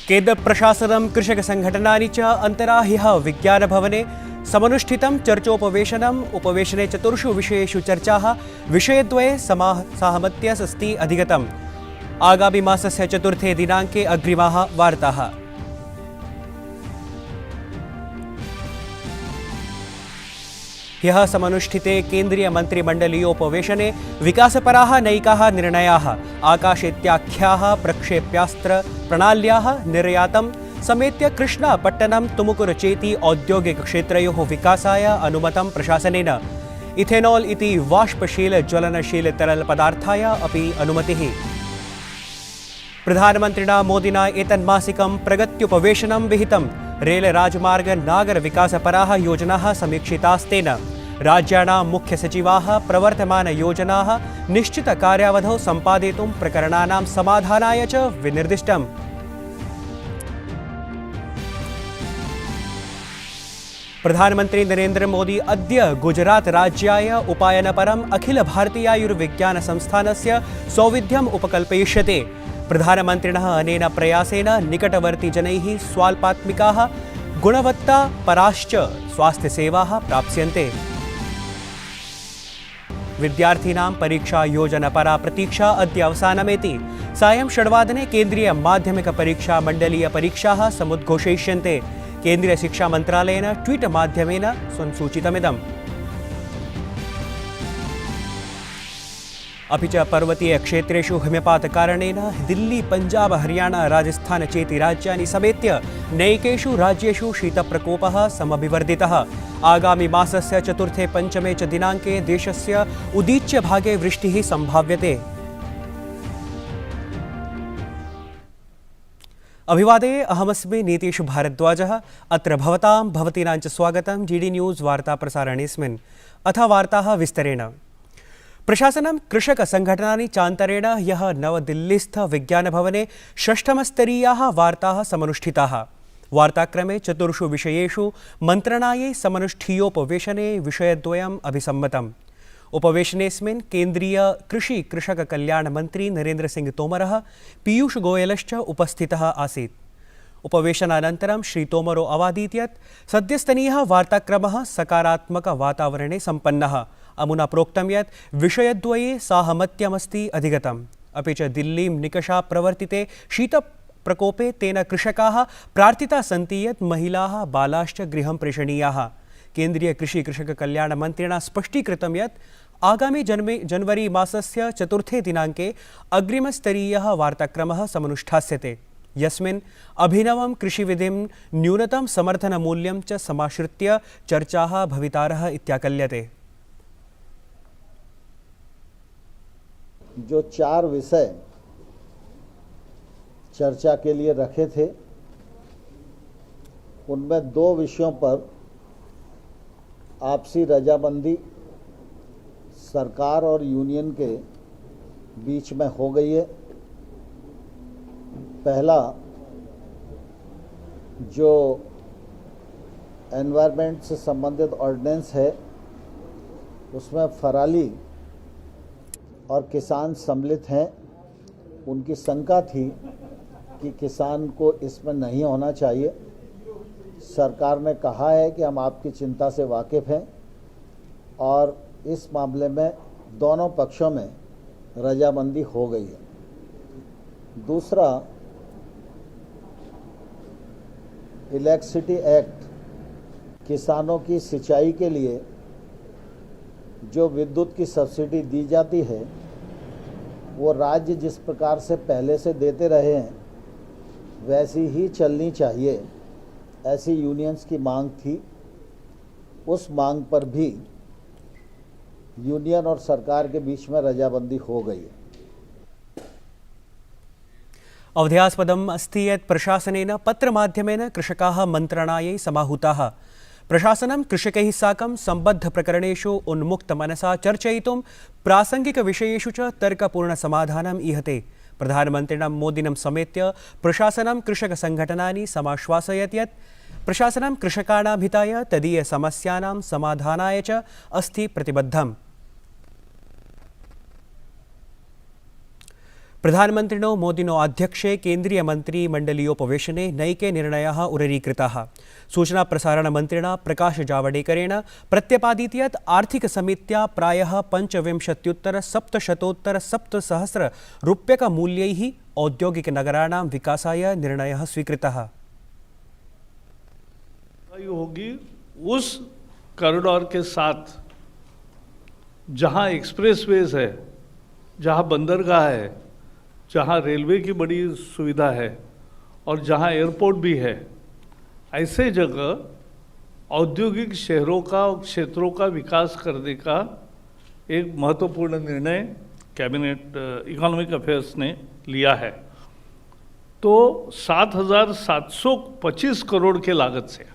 केन्द्रप्रशासनं कृषकसङ्घटनानि च अन्तरा ह्यः विज्ञानभवने समनुष्ठितं चर्चोपवेशनम्। उपवेशने चतुर्षु विषयेषु चर्चाः विषयद्वये साहमत्यमस्ति अधिगतम्। आगामि मासस्य चतुर्थे दिनाङ्के अग्रिमाः वार्ताः। ह्यः समनुष्ठिते केन्द्रीय मन्त्रिमण्डलीयोपवेशने विकासपराः नैकाः निर्णयाः आकाशेत्याख्याः प्रक्षेप्यास्त्र प्रणाल्याः निर्यातं समेत्य कृष्णापट्टनं तुमुकुरु चेति औद्योगिकक्षेत्रयोः विकासाय अनुमतं प्रशासनेन। इथेनॉल इति वाष्पशील ज्वलनशील तरलपदार्थाय अपि अनुमतिः। प्रधानमन्त्रिणा मोदिना एतन्मासिकं प्रगत्युपवेशनं विहितं। रेल राजमार्ग नागर विकासपराः योजनाः समीक्षितास्तेन। राज्याणां मुख्यसचिवाः प्रवर्तमानयोजनाः निश्चितकार्यावधौ सम्पादयितुं प्रकरणानां समाधानाय च विनिर्दिष्टम्। प्रधानमन्त्री नरेन्द्र मोदी अद्य गुजरात राज्याय उपायनपरम् अखिल भारतीयायुर्विज्ञान संस्थानस्य सौविध्यम् उपकल्पयिष्यते। प्रधानमन्त्रिणः अनेन प्रयासेन निकटवर्ती जनैः स्वाल्पात्मिकाः गुणवत्तापराश्च स्वास्थ्यसेवाः प्राप्स्यन्ते। विद्यार्थिनां परीक्षायोजनपरा प्रतीक्षा अद्य अवसानमेति। सायं 6 वादने केन्द्रीय माध्यमिक परीक्षा मण्डलीय परीक्षाः समुद्घोषयिष्यन्ते। केन्द्रीय शिक्षा मन्त्रालयेन ट्वीट माध्यमेन सूचितमिदम्। अपि च पर्वतीय क्षेत्रेषु हिमपातकारणेन दिल्ली पंजाब हरियाणा राजस्थान चेति राज्यानि समेत्य नैकेषु राज्येषु शीतप्रकोपः समभिवर्धितः। आगामि मासस्य चतुर्थे पंचमे च दिनाङ्के देशस्य उदीच्य भागे वृष्टिः सम्भाव्यते। अभिवादे, अहमस्मि नीतीश भारद्वाजः। अत्र भवतीनां च स्वागतं जीडी न्यूज़ वार्ता प्रसारणेऽस्मिन्। अथ वार्ताः विस्तरेण। प्रशासनं कृषकसङ्घटनानि चान्तरेण ह्यः नवदिल्लीस्थ विज्ञानभवने षष्ठमस्तरीयाः वार्ताः समनुष्ठिताः। वार्ताक्रमे चतुर्षु विषयेषु मन्त्रणायै समनुष्ठीयोपवेशने विषयद्वयम् अभिसम्मतम्। उपवेशनेऽस्मिन् केन्द्रीय कृषि कृषक कल्याण मन्त्री नरेन्द्र सिंह तोमरः पीयूष गोयलश्च उपस्थितः आसीत्। उपवेशनानन्तरं श्री तोमरो अवादीत् यत् सद्यस्तनीयः वार्ताक्रमः सकारात्मक वातावरणे सम्पन्नः। अमुना प्रोक्तं यत् विषयद्वये साहमत्यमस्ति अधिगतम्। अपि च दिल्लीं निकषा प्रवर्तिते शीतप्रकोपे तेन कृषकाः प्रार्थिताः सन्ति यत् महिलाः बालाश्च गृहं प्रेषणीयाः। केन्द्रीय कृषि कृषक कल्याण मन्त्रिणा स्पष्टीकृतं यत् आगामि जनवरी मासस्य चतुर्थे दिनाङ्के अग्रिमस्तरीयः वार्ताक्रमः समनुष्ठास्यते, यस्मिन् अभिनवं कृषिविधिं न्यूनतम समर्थनमूल्यं च समाश्रित्य चर्चाः भवितारः इत्याकल्यते। जो 4 विषय चर्चा के लिए रखे थे, उनमें 2 विषयों पर आपसी रजामंदी सरकार और यूनियन के बीच में हो गई है। पहला, जो एनवायरनमेंट से संबंधित ऑर्डिनेंस है, उसमें फराली और किसान सम्मिलित हैं। उनकी शंका थी कि किसान को इसमें नहीं होना चाहिए। सरकार ने कहा है कि हम आपकी चिंता से वाकिफ़ हैं और इस मामले में दोनों पक्षों में रजामंदी हो गई है। दूसरा, इलेक्ट्रिसिटी एक्ट, किसानों की सिंचाई के लिए जो विद्युत की सब्सिडी दी जाती है, वो राज्य जिस प्रकार से पहले से देते रहे हैं वैसी ही चलनी चाहिए, ऐसी यूनियंस की मांग थी। उस मांग पर भी यूनियन और सरकार के बीच में रजाबंदी हो गई है। अवधेयास्पदम् अस्ति यत् प्रशासनेन पत्रमाध्यमेन कृषकाः मन्त्रणायै समाहूताः। प्रशासनं कृषकैः साकं सम्बद्धप्रकरणेषु उन्मुक्तमनसा चर्चयितुं प्रासङ्गिकविषयेषु च तर्कपूर्णसमाधानम् ईहते। प्रधानमन्त्रिणं मोदिनं समेत्य प्रशासनं कृषकसङ्घटनानि समाश्वासयत् यत् प्रशासनं कृषकाणां हिताय तदीयसमस्यानां समाधानाय च अस्ति प्रतिबद्धम्। प्रधानमन्त्रिणो मोदिनो अध्यक्षे केन्द्रीयमन्त्रिमण्डलीयोपवेशने नैके निर्णयाः उररीकृताः। सूचनाप्रसारणमन्त्रिणा प्रकाशजावडेकरेण प्रत्यपादीत् यत् आर्थिकसमित्या प्रायः 25,700 रूप्यकमूल्यैः औद्योगिकनगराणां विकासाय निर्णयः स्वीकृतः। होगी उस कॉरिडोर के साथ जहां एक्सप्रेसवेज है, जहां बंदरगाह है, जहां रेलवे की बड़ी सुविधा है और जहां एयरपोर्ट भी है, ऐसे जगह औद्योगिक शहरों का और क्षेत्रों का विकास करने का एक महत्वपूर्ण निर्णय कैबिनेट इकोनॉमिक अफेयर्स ने लिया है। तो 7,725 करोड़ के लागत से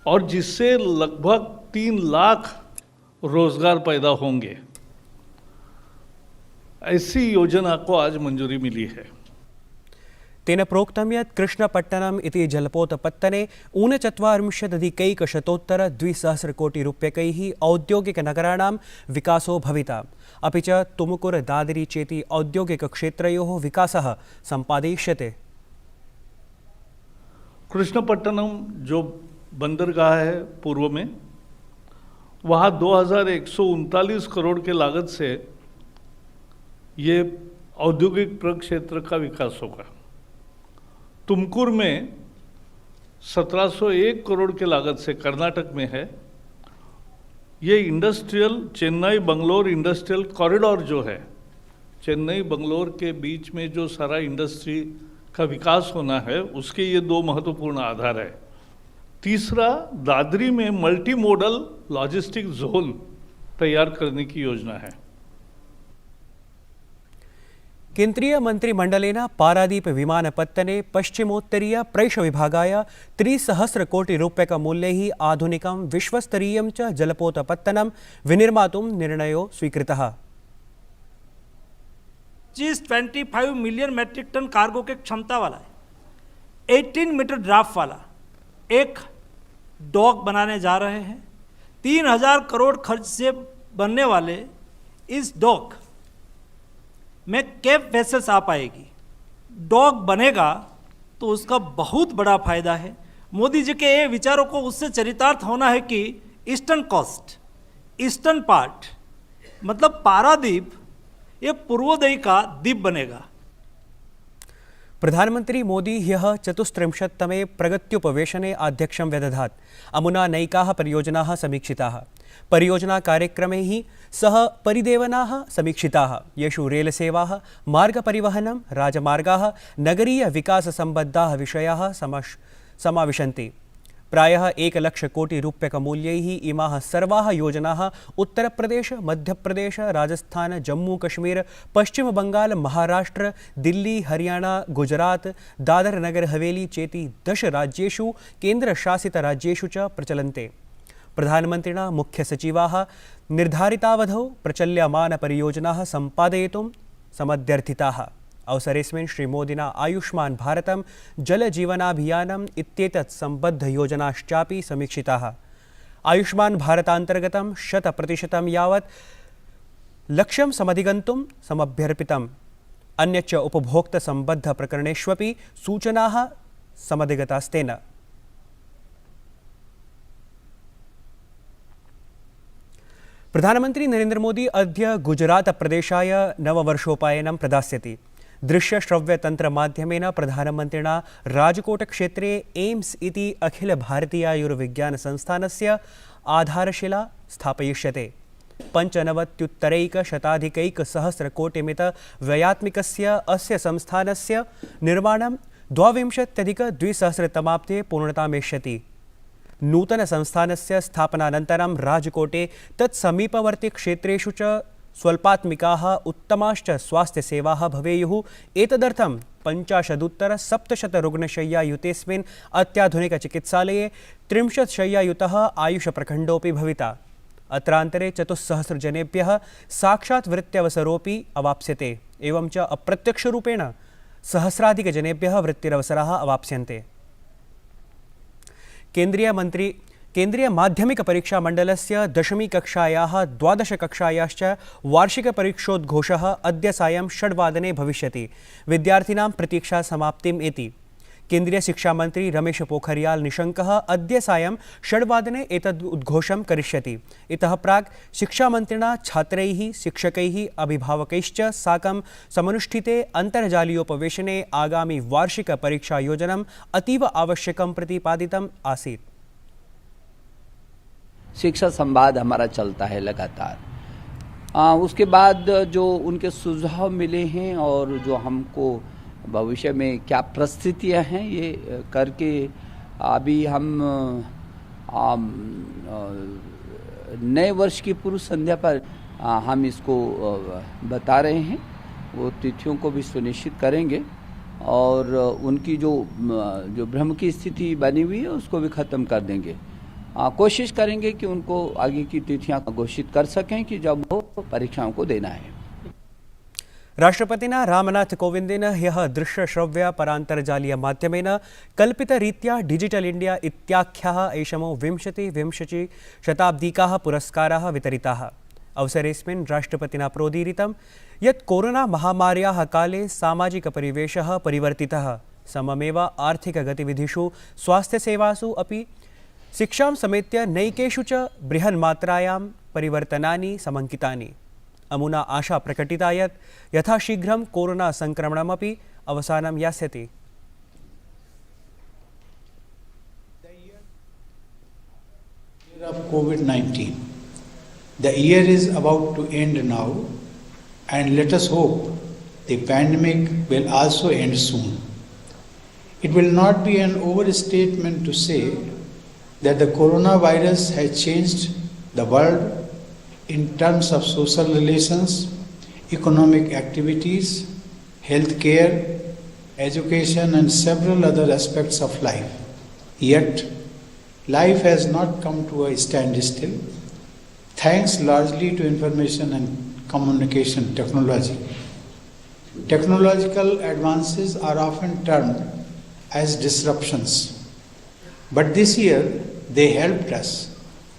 और जिससे लगभग 3 लाख रोजगार पैदा होंगे, ऐसी योजना को आज मंजूरी मिली है। तेन प्रोक्तं यत् कृष्णपट्टनम् इति जलपोतपत्तने 49,अधिकैकशतोत्तर-2,000 कोटिरूप्यकैः औद्योगिकनगराणां विकासो भविता। अपि च तुमुकुर दादरी चेति औद्योगिकक्षेत्रयोः विकासः सम्पादयिष्यते। कृष्णपट्टनम जो बंदरगाह है पूर्व में, वहाँ 2,139 करोड़ के लागत से ये औद्योगिक प्रक्षेत्र का विकास होगा। तुमकुर में 1,701 करोड़ के लागत से कर्नाटक में है। ये industrial Chennai Bangalore industrial corridor जो है, चेन्नई बंगलोर के बीच में जो सारा इंडस्ट्री का विकास होना है, उसके ये 2 महत्वपूर्ण आधार है। तीसरा, दादरी में मल्टी मोडल लॉजिस्टिक जोन तैयार करने की योजना है। केन्द्रीय मंत्रिमंडलेन पारादीप विमानपत्तने पश्चिमोत्तरीय प्रैषविभागाय 3,000 कोटिरूप्यकमूल्यैः आधुनिकं विश्वस्तरीयं च जलपोतपत्तनं विनिर्मातुं निर्णयो स्वीकृतः। 25 मिलियन मैट्रिक टन कार्गो के क्षमता वाला है, 18 मीटर ड्राफ्ट वाला एक डॉक बनाने जा रहे हैं। 3,000 करोड़ खर्च से बनने वाले इस डॉक में कैप वेसल्स आ पाएगी। डॉक बनेगा तो उसका बहुत बड़ा फायदा है। मोदी जी के ये विचारों को उससे चरितार्थ होना है कि ईस्टर्न कोस्ट, ईस्टर्न पार्ट मतलब पारादीप ये पूर्वोदय का द्वीप बनेगा। प्रधानमंत्री मोदी ह्यः 34तमे प्रगत्युपवेशने आध्यक्ष्यं व्यदधात्। अमुना नैकाः परियोजनाः समीक्षिताः। परियोजनाकार्यक्रमे हि सह परिदेवनाः समीक्षिताः, येषु रेलसेवाः, मार्गपरिवहनं, राजमार्गाः, नगरीयविकाससम्बद्धाः विषयाः समाविशन्ति। प्रायः 1,00,000 कोटिरूप्यकमूल्यैः इमाः सर्वाः योजनाः उत्तरप्रदेश, मध्यप्रदेश, राजस्थान, जम्मू कश्मीर, पश्चिमबंगाल, महाराष्ट्र, दिल्ली, हरियाणा, गुजरात, दादर नगर हवेली चेति 10 राज्येषु केन्द्रशासितराज्येषु च प्रचलन्ते। प्रधानमन्त्रिणा मुख्यसचिवाः निर्धारितावधौ प्रचल्यमानपरियोजनाः सम्पादयितुं समध्यर्थिताः। अवसरेस्मिन् श्रीमोदिना आयुष्मान भारतं, जलजीवनाभियानम् इत्येतत् सम्बद्धयोजनाश्चापि समीक्षिताः। आयुष्मान भारतान्तर्गतं 100% यावत् लक्ष्यं समधिगन्तुं समभ्यर्पितम्। अन्यच्च उपभोक्तसम्बद्धप्रकरणेष्वपि सूचनाः समधिगतास्तेन। प्रधानमन्त्री नरेन्द्र मोदी अद्य गुजरातप्रदेशाय नववर्षोपायनं प्रदास्यति। दृश्यश्रव्यतन्त्रमाध्यमेन प्रधानमन्त्रिणा राजकोटक्षेत्रे एम्स इति अखिलभारतीयायुर्विज्ञानसंस्थानस्य आधारशिला स्थापयिष्यते। 95,100 कोटिमितव्ययात्मिकस्य अस्य संस्थानस्य निर्माणं 22,200 पूर्णतामेष्यति। नूतनसंस्थानस्य स्थापनानन्तरं राजकोटे तत्समीपवर्तिक्षेत्रेषु च स्वल्पात्मिकाः उत्तमाश्च स्वास्थ्यसेवाः भवेयुः। एतदर्थं 50,700 रुग्णशय्यायुतेऽस्मिन् अत्याधुनिकचिकित्सालये 30 शय्यायुतः आयुषप्रखण्डोऽपि भविता। अत्रान्तरे 400 जनेभ्यः साक्षात् वृत्त्यवसरोऽपि अवाप्स्यते। एवं च अप्रत्यक्षरूपेण सहस्राधिकजनेभ्यः वृत्तिरवसराः अवाप्स्यन्ते। केन्द्रीय मंत्री केन्द्रीय माध्यमिक परीक्षा मण्डलस्य 10वी कक्षायाः 12 कक्षायाश्च वार्षिकपरीक्षोद्घोषः अद्य सायं 6 वादने भविष्यति। विद्यार्थिनां प्रतीक्षा समाप्तिम् इति। केन्द्रीय शिक्षा मंत्री रमेश पोखरियाल निशंकः अद्य सायं 6 वादने एतद् उद्घोषं करिष्यति। इतः प्राक् शिक्षामन्त्रिणा छात्रैः, शिक्षकैः, अभिभावकैश्च साकं समनुष्ठिते अन्तर्जालीयोपवेशने आगामि वार्षिकपरीक्षायोजनम् अतीव आवश्यकं प्रतिपादितम् आसीत्। शिक्षा संवाद हमारा चलता है लगातार। उसके बाद जो उनके सुझाव मिले हैं और जो हमको भविष्य में क्या परिस्थितियाँ हैं ये करके अभी हम नए वर्ष की पूर्व संध्या पर हम इसको बता रहे हैं। वो तिथियों को भी सुनिश्चित करेंगे और उनकी जो भ्रम की स्थिति बनी हुई है उसको भी ख़त्म कर देंगे। कोशिश करेंगे कि उनको आगे की तिथियां घोषित कर सकें कि जब वो परीक्षाओं को देना है। राष्ट्रपतिना रामनाथ कोविंदेन ह्यः दृश्यश्रव्य परान्तर्जालीय माध्यमेन कल्पितरीत्या डिजिटल इंडिया इत्याख्याः ऐषमो 20 शताब्दीकाः पुरस्काराः वितरिताः। अवसरेऽस्मिन् राष्ट्रपतिना प्रोदीरितं यत् कोरोना महामार्याः काले सामाजिकपरिवेशः परिवर्तितः, सममेव आर्थिकगतिविधिषु, स्वास्थ्यसेवासु अपि शिक्षां समेत्य नैकेषु च बृहन्मात्रायां परिवर्तनानि समङ्कितानि। अमुना आशा प्रकटिता यत् यथाशीघ्रं corona संक्रमणमपि अवसानं यास्यति। Of COVID-19. The year is about to end now, and let us hope the pandemic will also end soon. It will not be an overstatement to say that the coronavirus has changed the world in terms of social relations, economic activities, healthcare, education, and several other aspects of life. Yet, life has not come to a standstill, thanks largely to information and communication technology. Technological advances are often termed as disruptions, but this year they helped us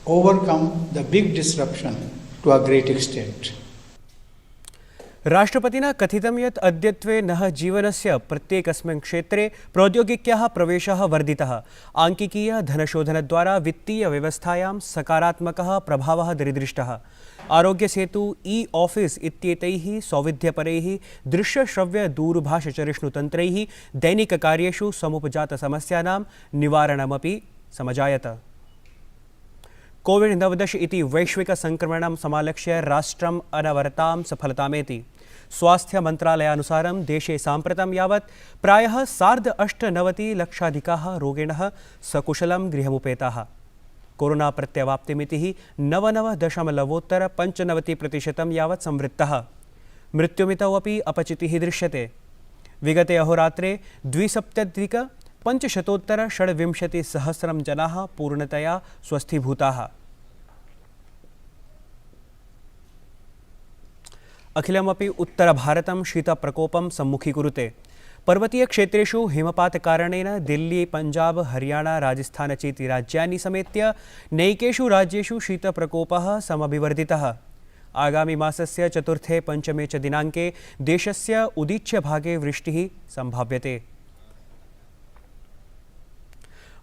overcome the big disruption to a great extent. राष्ट्रपतिना कथितं यत् अद्यत्वे नः जीवनस्य प्रत्येकस्मिन् क्षेत्रे प्रौद्योगिक्याः प्रवेशः वर्धितः। आङ्किकीय धनशोधनद्वारा वित्तीयव्यवस्थायां सकारात्मकः प्रभावः दरीदृष्टः। Aarogya Setu, e office इत्येतैः सौविध्यपरैः दृश्यश्रव्य दूरभाषचरिष्णुतन्त्रैः दैनिककार्येषु समुपजातसमस्यानां निवारणमपि समजायत। कोविड-19 इति वैश्विक संक्रमणं समालक्ष्य राष्ट्रम् अनवरतां सफलतामेति। स्वास्थ्य मन्त्रालयानुसारं देशे साम्प्रतं यावत् प्रायः 8.9 लक्षाधिकाः रोगिणः सकुशलं गृहमुपेताः। कोरोना प्रत्यवाप्तिमितिः 99.95% यावत् संवृत्तः। मृत्युमितौ अपि अपचितिः दृश्यते। विगते अहोरात्रे 2,500,626 जनाः पूर्णतया स्वस्थीभूताः। अखिलमपि उत्तरभारतं शीतप्रकोपं सम्मुखीकुरुते। पर्वतीयक्षेत्रेषु हिमपातकारणेन दिल्ली, पञ्जाब, हरियाणा, राजस्थान चेति राज्यानि समेत्य नैकेषु राज्येषु शीतप्रकोपः समभिवर्धितः। आगामि मासस्य 4-5 च दिनाङ्के देशस्य उदीच्यभागे वृष्टिः सम्भाव्यते।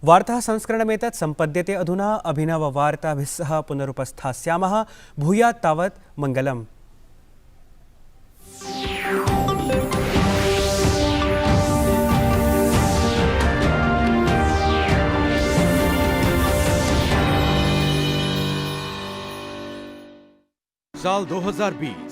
वार्ता संस्करणमेतत् सम्पद्यते अधुना। अभिनववार्ताभिः सह पुनरुपस्थास्यामः। भूयात् तावत् मङ्गलम्। साल 2020